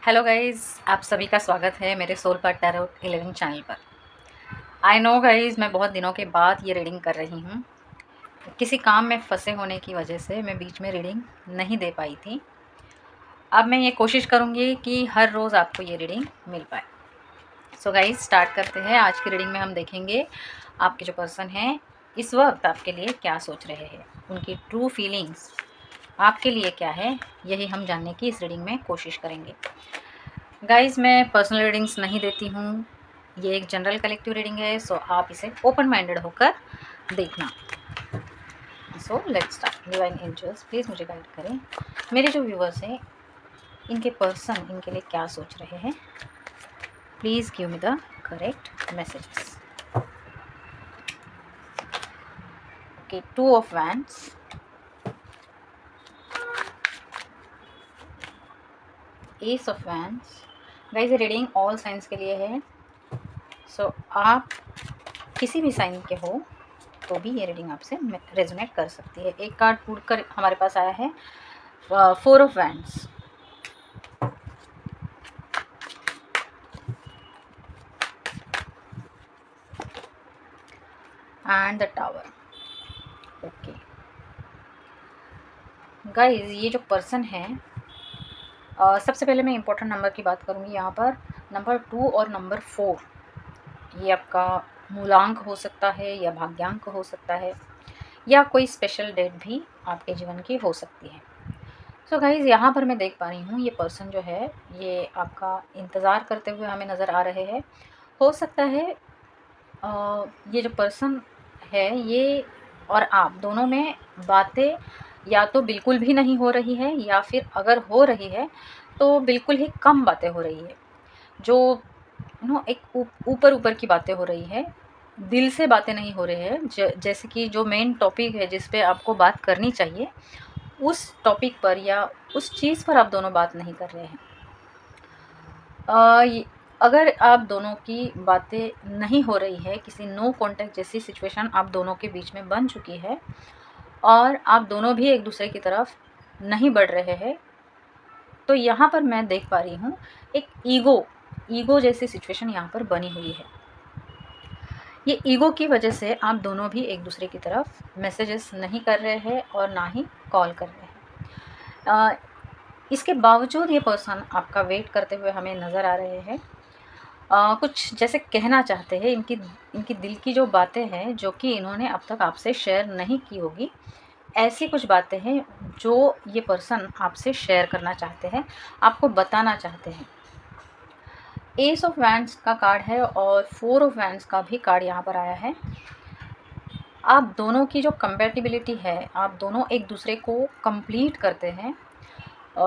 Hello guys, आप सभी का स्वागत है मेरे सोल पार्ट टैरोट 11 चैनल पर। आई नो गाइज़, मैं बहुत दिनों के बाद ये रीडिंग कर रही हूँ। किसी काम में फंसे होने की वजह से मैं बीच में रीडिंग नहीं दे पाई थी। अब मैं ये कोशिश करूँगी कि हर रोज़ आपको ये रीडिंग मिल पाए। सो गाइज़, स्टार्ट करते हैं। आज की रीडिंग में हम देखेंगे आपके जो पर्सन हैं इस वक्त आपके लिए क्या सोच रहे हैं, उनकी ट्रू फीलिंग्स आपके लिए क्या है, यही हम जानने की इस रीडिंग में कोशिश करेंगे। गाइज़, मैं पर्सनल रीडिंग्स नहीं देती हूँ, ये एक जनरल कलेक्टिव रीडिंग है, सो आप इसे ओपन माइंडेड होकर देखना। So let's start. Divine angels please मुझे गाइड करें, मेरे जो व्यूवर्स हैं इनके पर्सन इनके लिए क्या सोच रहे हैं। Please give me the correct messages. Okay, 2 of wands, S of wands. Guys, ये रीडिंग ऑल साइंस के लिए है, सो आप किसी भी साइन के हो तो भी ये रीडिंग आपसे रेजोनेट कर सकती है। एक कार्ड टूटकर हमारे पास आया है 4 of wands, and the tower. Okay guys, ये जो पर्सन है सबसे पहले मैं इम्पोर्टेंट नंबर की बात करूँगी। यहाँ पर नंबर 2 और नंबर 4 ये आपका मूलांक हो सकता है या भाग्यांक हो सकता है या कोई स्पेशल डेट भी आपके जीवन की हो सकती है। सो गाइज़, यहाँ पर मैं देख पा रही हूँ ये पर्सन जो है ये आपका इंतज़ार करते हुए हमें नज़र आ रहे हैं। हो सकता है ये जो पर्सन है ये और आप दोनों में बातें या तो बिल्कुल भी नहीं हो रही है या फिर अगर हो रही है तो बिल्कुल ही कम बातें हो रही है। जो एक ऊपर ऊपर की बातें हो रही है, दिल से बातें नहीं हो रही है। जैसे कि जो मेन टॉपिक है जिस पे आपको बात करनी चाहिए उस टॉपिक पर या उस चीज़ पर आप दोनों बात नहीं कर रहे हैं। अगर आप दोनों की बातें नहीं हो रही है, किसी नो कॉन्टैक्ट जैसी सिचुएशन आप दोनों के बीच में बन चुकी है और आप दोनों भी एक दूसरे की तरफ नहीं बढ़ रहे हैं, तो यहाँ पर मैं देख पा रही हूँ एक ईगो जैसी सिचुएशन यहाँ पर बनी हुई है। ये ईगो की वजह से आप दोनों भी एक दूसरे की तरफ मैसेजेस नहीं कर रहे हैं और ना ही कॉल कर रहे हैं। इसके बावजूद ये पर्सन आपका वेट करते हुए हमें नज़र आ रहे हैं। कुछ जैसे कहना चाहते हैं, इनकी दिल की जो बातें हैं जो कि इन्होंने अब तक आपसे शेयर नहीं की होगी, ऐसी कुछ बातें हैं जो ये पर्सन आपसे शेयर करना चाहते हैं, आपको बताना चाहते हैं। एस ऑफ वैंड्स का कार्ड है और 4 ऑफ वैंड्स का भी कार्ड यहाँ पर आया है। आप दोनों की जो कंपैटिबिलिटी है, आप दोनों एक दूसरे को कंप्लीट करते हैं।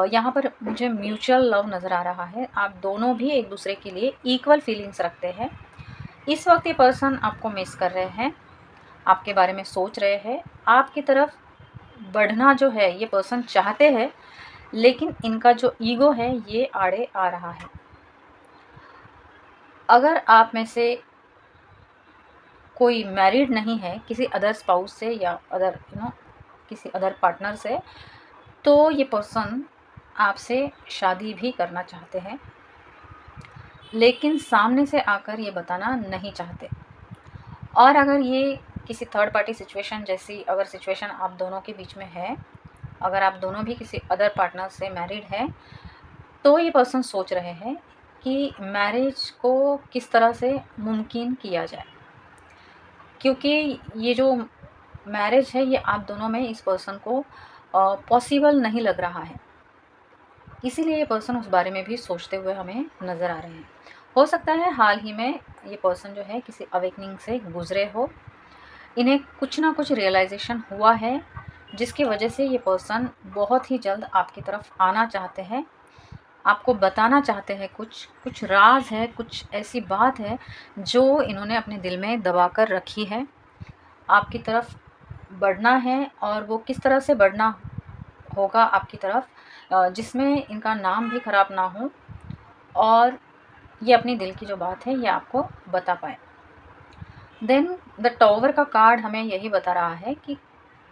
यहाँ पर मुझे म्यूचुअल लव नज़र आ रहा है। आप दोनों भी एक दूसरे के लिए इक्वल फीलिंग्स रखते हैं। इस वक्त ये पर्सन आपको मिस कर रहे हैं, आपके बारे में सोच रहे हैं, आपकी तरफ बढ़ना जो है ये पर्सन चाहते हैं, लेकिन इनका जो ईगो है ये आड़े आ रहा है। अगर आप में से कोई मैरिड नहीं है किसी अदर स्पाउस से या अदर किसी अदर पार्टनर से, तो ये पर्सन आपसे शादी भी करना चाहते हैं, लेकिन सामने से आकर ये बताना नहीं चाहते। और अगर ये किसी थर्ड पार्टी सिचुएशन जैसी अगर सिचुएशन आप दोनों के बीच में है, अगर आप दोनों भी किसी अदर पार्टनर से मैरिड हैं, तो ये पर्सन सोच रहे हैं कि मैरिज को किस तरह से मुमकिन किया जाए, क्योंकि ये जो मैरिज है ये आप दोनों में इस पर्सन को पॉसिबल नहीं लग रहा है। इसीलिए ये पर्सन उस बारे में भी सोचते हुए हमें नज़र आ रहे हैं। हो सकता है हाल ही में ये पर्सन जो है किसी अवेकनिंग से गुजरे हो, इन्हें कुछ ना कुछ रियलाइजेशन हुआ है जिसकी वजह से ये पर्सन बहुत ही जल्द आपकी तरफ आना चाहते हैं, आपको बताना चाहते हैं। कुछ राज है, कुछ ऐसी बात है जो इन्होंने अपने दिल में दबा कर रखी है। आपकी तरफ बढ़ना है और वो किस तरह से बढ़ना होगा आपकी तरफ, जिसमें इनका नाम भी ख़राब ना हो और ये अपनी दिल की जो बात है ये आपको बता पाए। देन द टावर का कार्ड हमें यही बता रहा है कि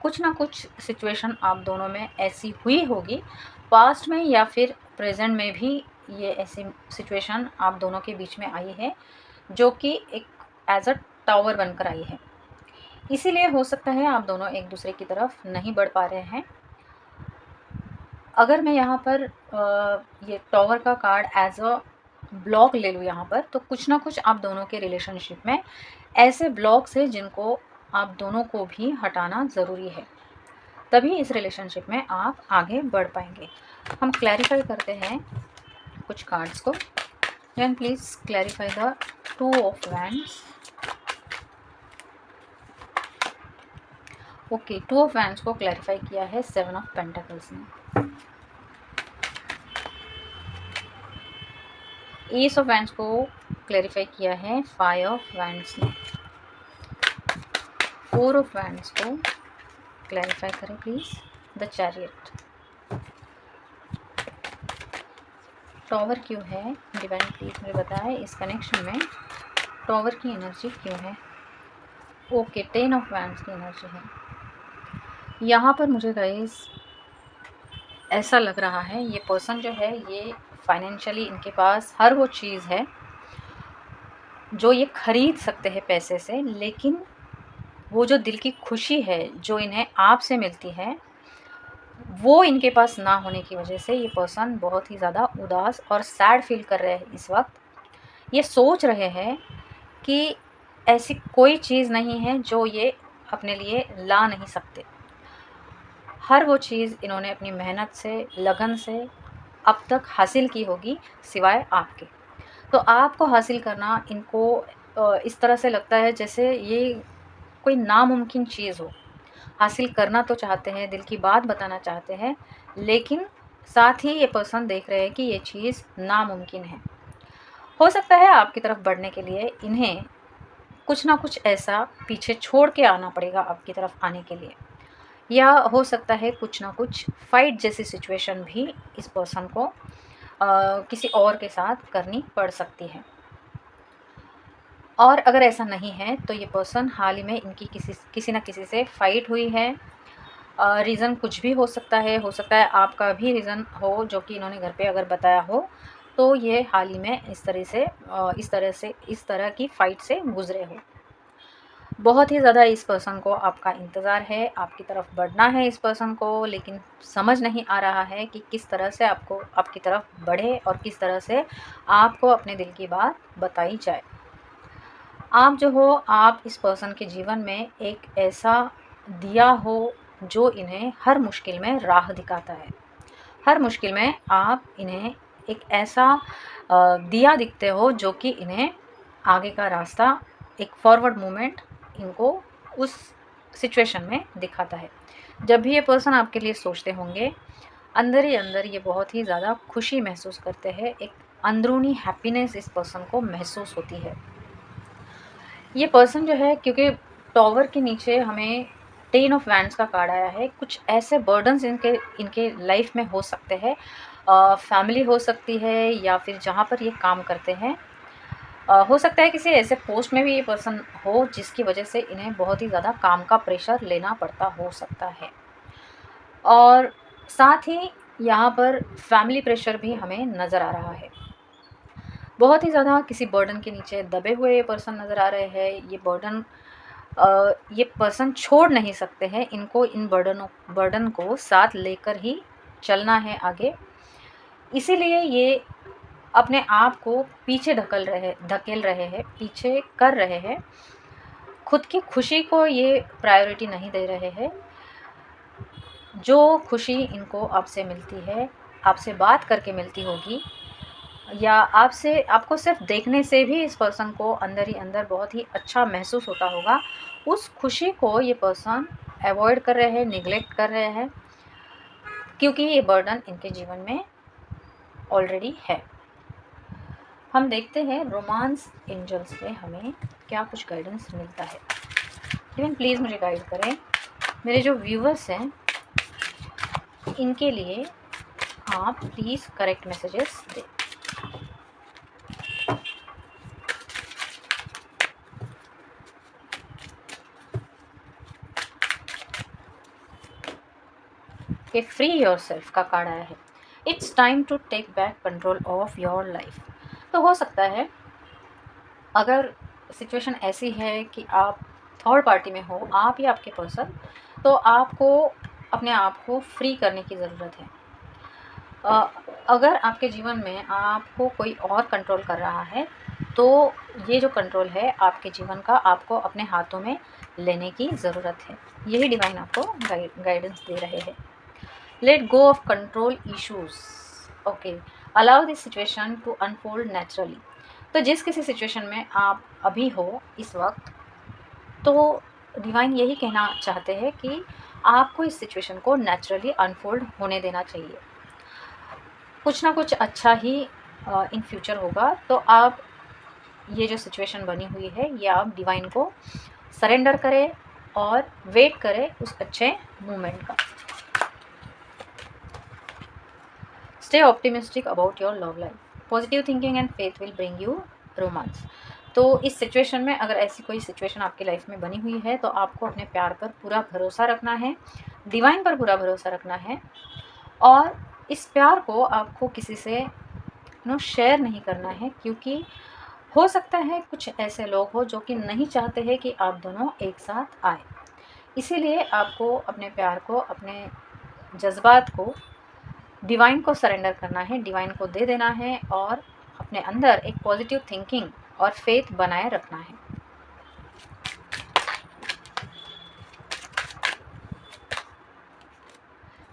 कुछ ना कुछ सिचुएशन आप दोनों में ऐसी हुई होगी पास्ट में या फिर प्रेजेंट में भी, ये ऐसी सिचुएशन आप दोनों के बीच में आई है जो कि एक एज अ टावर बनकर आई है। इसीलिए हो सकता है आप दोनों एक दूसरे की तरफ नहीं बढ़ पा रहे हैं। अगर मैं यहाँ पर ये टावर का कार्ड एज अ ब्लॉक ले लूँ यहाँ पर, तो कुछ ना कुछ आप दोनों के रिलेशनशिप में ऐसे ब्लॉक्स हैं जिनको आप दोनों को भी हटाना ज़रूरी है, तभी इस रिलेशनशिप में आप आगे बढ़ पाएंगे। हम क्लैरिफाई करते हैं कुछ कार्ड्स को। Then please clarify the 2 of wands. Okay, 2 of wands को क्लैरिफाई किया है 7 ऑफ पेंटिकल्स ने। एस ऑफ वैंड्स को क्लैरिफाई किया है 5 ऑफ वैंड्स ने। 4 ऑफ वैंड्स को क्लैरिफाई करें प्लीज़, द चैरियट। टॉवर क्यों है डिवाइन, प्लीज़ मुझे बताएं इस कनेक्शन में टॉवर की एनर्जी क्यों है। ओके, 10 ऑफ वैंड्स की एनर्जी है यहाँ पर। मुझे गाइस ऐसा लग रहा है ये पर्सन जो है ये फाइनेंशियली इनके पास हर वो चीज़ है जो ये खरीद सकते हैं पैसे से, लेकिन वो जो दिल की खुशी है जो इन्हें आपसे मिलती है वो इनके पास ना होने की वजह से ये पर्सन बहुत ही ज़्यादा उदास और सैड फील कर रहे हैं इस वक्त। ये सोच रहे हैं कि ऐसी कोई चीज़ नहीं है जो ये अपने लिए ला नहीं सकते। हर वो चीज़ इन्होंने अपनी मेहनत से, लगन से अब तक हासिल की होगी सिवाय आपके। तो आपको हासिल करना इनको इस तरह से लगता है जैसे ये कोई नामुमकिन चीज़ हो। हासिल करना तो चाहते हैं, दिल की बात बताना चाहते हैं, लेकिन साथ ही ये पर्सन देख रहे हैं कि ये चीज़ नामुमकिन है। हो सकता है आपकी तरफ बढ़ने के लिए इन्हें कुछ ना कुछ ऐसा पीछे छोड़ के आना पड़ेगा आपकी तरफ आने के लिए, या हो सकता है कुछ ना कुछ फाइट जैसी सिचुएशन भी इस पर्सन को किसी और के साथ करनी पड़ सकती है। और अगर ऐसा नहीं है तो ये पर्सन हाल ही में इनकी किसी न किसी से फाइट हुई है। रीज़न कुछ भी हो सकता है आपका भी रीज़न हो जो कि इन्होंने घर पे अगर बताया हो, तो ये हाल ही में इस तरह की फ़ाइट से गुज़रे हो। बहुत ही ज़्यादा इस पर्सन को आपका इंतज़ार है, आपकी तरफ बढ़ना है इस पर्सन को, लेकिन समझ नहीं आ रहा है कि किस तरह से आपको आपकी तरफ बढ़े और किस तरह से आपको अपने दिल की बात बताई जाए। आप जो हो, आप इस पर्सन के जीवन में एक ऐसा दिया हो जो इन्हें हर मुश्किल में राह दिखाता है। हर मुश्किल में आप इन्हें एक ऐसा दिया दिखते हो जो कि इन्हें आगे का रास्ता, एक फॉरवर्ड मूवमेंट इनको उस सिचुएशन में दिखाता है। जब भी ये पर्सन आपके लिए सोचते होंगे, अंदर ही अंदर ये बहुत ही ज़्यादा खुशी महसूस करते हैं। एक अंदरूनी हैप्पीनेस इस पर्सन को महसूस होती है। ये पर्सन जो है, क्योंकि टॉवर के नीचे हमें 10 ऑफ वैंड्स का कार्ड आया है, कुछ ऐसे बर्डन्स इनके लाइफ में हो सकते हैं। फैमिली हो सकती है या फिर जहाँ पर ये काम करते हैं, हो सकता है किसी ऐसे पोस्ट में भी ये पर्सन हो जिसकी वजह से इन्हें बहुत ही ज़्यादा काम का प्रेशर लेना पड़ता हो सकता है। और साथ ही यहाँ पर फैमिली प्रेशर भी हमें नज़र आ रहा है। बहुत ही ज़्यादा किसी बर्डन के नीचे दबे हुए ये पर्सन नज़र आ रहे हैं। ये पर्सन छोड़ नहीं सकते हैं, इनको इन बर्डन को साथ लेकर ही चलना है आगे। इसीलिए ये अपने आप को पीछे धकेल रहे हैं, पीछे कर रहे हैं। खुद की खुशी को ये प्रायोरिटी नहीं दे रहे हैं। जो खुशी इनको आपसे मिलती है, आपसे बात करके मिलती होगी, या आपको सिर्फ देखने से भी इस पर्सन को अंदर ही अंदर बहुत ही अच्छा महसूस होता होगा, उस खुशी को ये पर्सन अवॉइड कर रहे हैं, निगलेक्ट कर रहे हैं, क्योंकि ये बर्डन इनके जीवन में ऑलरेडी है। हम देखते हैं रोमांस एंजल्स से हमें क्या कुछ गाइडेंस मिलता है। इवन प्लीज़ मुझे गाइड करें। मेरे जो व्यूवर्स हैं इनके लिए आप प्लीज़ करेक्ट मैसेजेस दें। कि फ्री योरसेल्फ का कार्ड आया है। It's time to take back control of your life. तो हो सकता है अगर सिचुएशन ऐसी है कि आप थर्ड पार्टी में हो, आप या आपके पर्सन, तो आपको अपने आप को फ्री करने की ज़रूरत है। अगर आपके जीवन में आपको कोई और कंट्रोल कर रहा है, तो ये जो कंट्रोल है आपके जीवन का, आपको अपने हाथों में लेने की ज़रूरत है। यही डिवाइन आपको गाइडेंस दे रहे हैं। Let go of control issues. Okay, allow this situation to unfold naturally. तो जिस किसी सिचुएशन में आप अभी हो इस वक्त, तो डिवाइन यही कहना चाहते हैं कि आपको इस सिचुएशन को नेचुरली अनफोल्ड होने देना चाहिए। कुछ ना कुछ अच्छा ही इन फ्यूचर होगा। तो आप ये जो सिचुएशन बनी हुई है, ये आप डिवाइन को सरेंडर करें और वेट करें उस अच्छे मोमेंट का। Stay optimistic about your love life. Positive thinking and faith will bring you romance. तो इस सिचुएशन में अगर ऐसी कोई सिचुएशन आपकी लाइफ में बनी हुई है, तो आपको अपने प्यार पर पूरा भरोसा रखना है, डिवाइन पर पूरा भरोसा रखना है, और इस प्यार को आपको किसी से शेयर नहीं करना है, क्योंकि हो सकता है कुछ ऐसे लोग हो जो कि नहीं चाहते हैं कि आप दोनों एक साथ आए। इसीलिए आपको अपने प्यार को, अपने जज्बात को डिवाइन को सरेंडर करना है, डिवाइन को दे देना है, और अपने अंदर एक पॉजिटिव थिंकिंग और फेथ बनाए रखना है।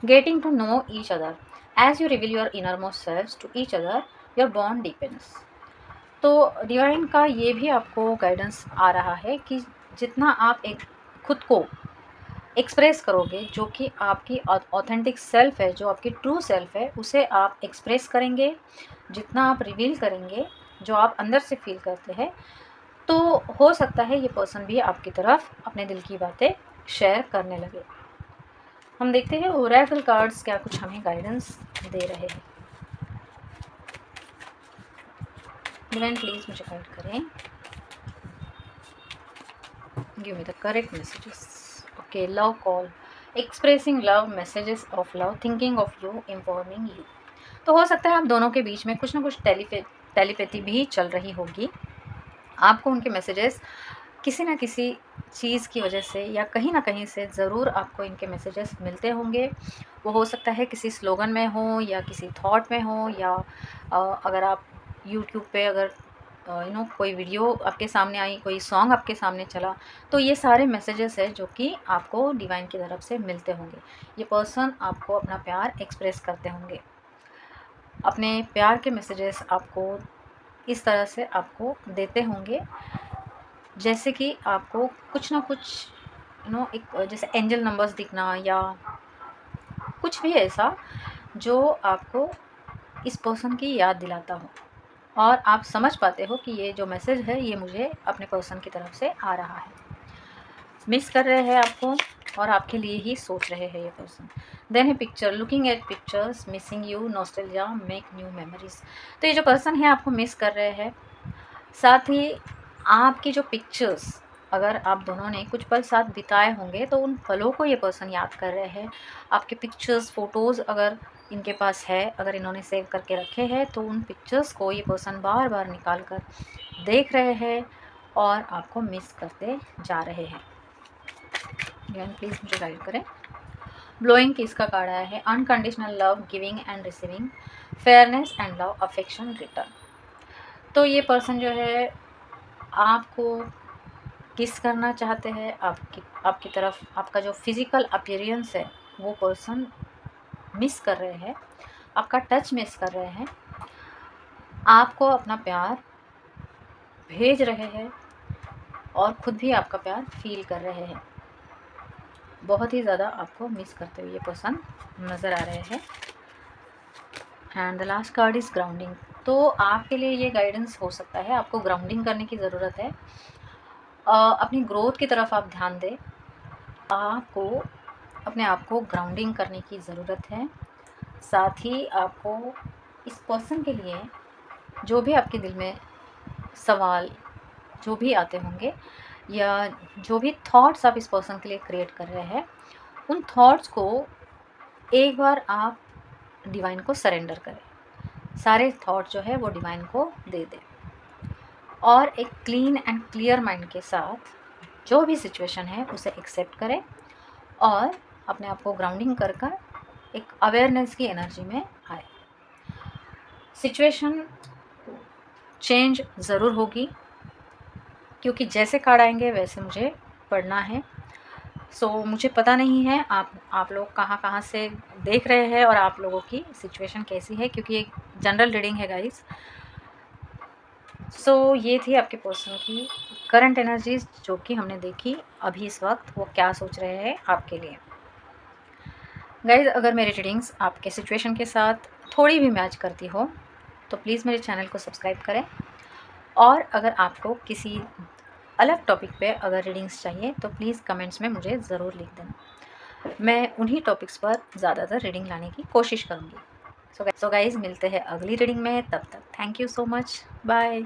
Getting to know each other. As you reveal your innermost selves to each other, your bond deepens. तो डिवाइन का ये भी आपको गाइडेंस आ रहा है कि जितना आप एक खुद को एक्सप्रेस करोगे, जो कि आपकी ऑथेंटिक सेल्फ है, जो आपकी ट्रू सेल्फ है, उसे आप एक्सप्रेस करेंगे, जितना आप रिवील करेंगे जो आप अंदर से फील करते हैं, तो हो सकता है ये पर्सन भी आपकी तरफ अपने दिल की बातें शेयर करने लगे। हम देखते हैं ओरेकल कार्ड्स क्या कुछ हमें गाइडेंस दे रहे हैं। डिवाइन प्लीज़ मुझे गाइड करें, give me the correct messages. Okay, love call, expressing love, messages of love, thinking of you, informing you. तो हो सकता है आप दोनों के बीच में कुछ ना कुछ टेलीपैथी भी चल रही होगी। आपको उनके मैसेजेस किसी न किसी चीज़ की वजह से या कहीं ना कहीं से ज़रूर आपको इनके मैसेजेस मिलते होंगे। वो हो सकता है किसी स्लोगन में हो, या किसी थॉट में हो, या अगर आप यूट्यूब पे अगर कोई वीडियो आपके सामने आई, कोई सॉन्ग आपके सामने चला, तो ये सारे मैसेजेस है जो कि आपको डिवाइन की तरफ से मिलते होंगे। ये पर्सन आपको अपना प्यार एक्सप्रेस करते होंगे, अपने प्यार के मैसेजेस आपको इस तरह से आपको देते होंगे, जैसे कि आपको कुछ ना कुछ एक जैसे एंजल नंबर्स दिखना, या कुछ भी ऐसा जो आपको इस पर्सन की याद दिलाता हो, और आप समझ पाते हो कि ये जो मैसेज है ये मुझे अपने पर्सन की तरफ से आ रहा है। मिस कर रहे हैं आपको, और आपके लिए ही सोच रहे हैं ये पर्सन। देन है picture, looking at pictures, missing you, nostalgia, make new memories. तो ये जो पर्सन है आपको मिस कर रहे हैं, साथ ही आपकी जो पिक्चर्स, अगर आप दोनों ने कुछ पल साथ बिताए होंगे, तो उन पलों को ये पर्सन याद कर रहे हैं। आपके पिक्चर्स, फ़ोटोज़ अगर इनके पास है, अगर इन्होंने सेव करके रखे हैं, तो उन पिक्चर्स को ये पर्सन बार बार निकाल कर देख रहे हैं और आपको मिस करते जा रहे हैं। प्लीज़ मुझे गाइड करें। ब्लोइंग किस का कार्ड आया है? Unconditional love, giving and receiving, fairness and love, affection, return. तो ये पर्सन जो है आपको किस करना चाहते हैं, आपकी तरफ आपका जो फिज़िकल अपीयरेंस है वो पर्सन मिस कर रहे हैं, आपका टच मिस कर रहे हैं, आपको अपना प्यार भेज रहे हैं, और ख़ुद भी आपका प्यार फील कर रहे हैं। बहुत ही ज़्यादा आपको मिस करते हुए ये पर्सन नज़र आ रहे हैं। And the last card is grounding. तो आपके लिए ये गाइडेंस हो सकता है, आपको ग्राउंडिंग करने की ज़रूरत है। अपनी ग्रोथ की तरफ आप ध्यान दें, आपको अपने आप को ग्राउंडिंग करने की ज़रूरत है। साथ ही आपको इस पर्सन के लिए जो भी आपके दिल में सवाल जो भी आते होंगे, या जो भी थॉट्स आप इस पर्सन के लिए क्रिएट कर रहे हैं, उन थॉट्स को एक बार आप डिवाइन को सरेंडर करें, सारे थॉट जो है वो डिवाइन को दे दें और एक क्लीन एंड क्लियर माइंड के साथ जो भी सिचुएशन है उसे एक्सेप्ट करें और अपने आप को ग्राउंडिंग कर कर एक अवेयरनेस की एनर्जी में आए। सिचुएशन चेंज ज़रूर होगी क्योंकि जैसे कार्ड आएंगे वैसे मुझे पढ़ना है। सो मुझे पता नहीं है आप लोग कहाँ से देख रहे हैं और आप लोगों की सिचुएशन कैसी है, क्योंकि एक जनरल रीडिंग है गाइस। सो ये थी आपके पर्सन की करंट एनर्जीज जो कि हमने देखी अभी इस वक्त, वो क्या सोच रहे हैं आपके लिए। गाइस अगर मेरी रीडिंग्स आपके सिचुएशन के साथ थोड़ी भी मैच करती हो तो प्लीज़ मेरे चैनल को सब्सक्राइब करें, और अगर आपको किसी अलग टॉपिक पे अगर रीडिंग्स चाहिए तो प्लीज़ कमेंट्स में मुझे ज़रूर लिख देना, मैं उन्हीं टॉपिक्स पर ज़्यादातर रीडिंग लाने की कोशिश करूँगी। सो गाइज़ मिलते हैं अगली रीडिंग में, तब तक thank you so much, bye.